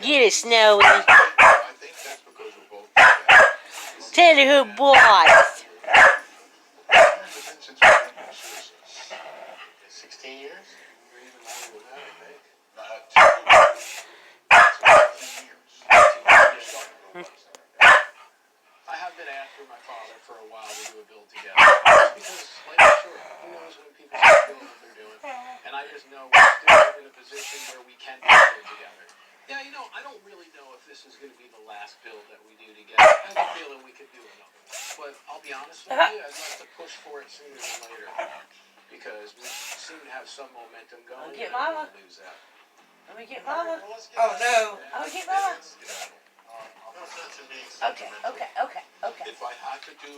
Get it, Snowy. Tell her who boys. 16 years? I have been after my father for a while to do a build together. Because life is short. Who knows when people start doing what they're doing? And I just know we're still in a position where we can do a build together. Yeah, you know, I don't really know if this is going to be the last build that we do together. I have a feeling we could do another one. But I'll be honest with you, I'd like to push for it sooner than later. Because we seem to have some momentum going. Get Mama. Lose that. Let me get Mama. Oh no. I'll get Mama. I'll put that to me. Okay. If I had to do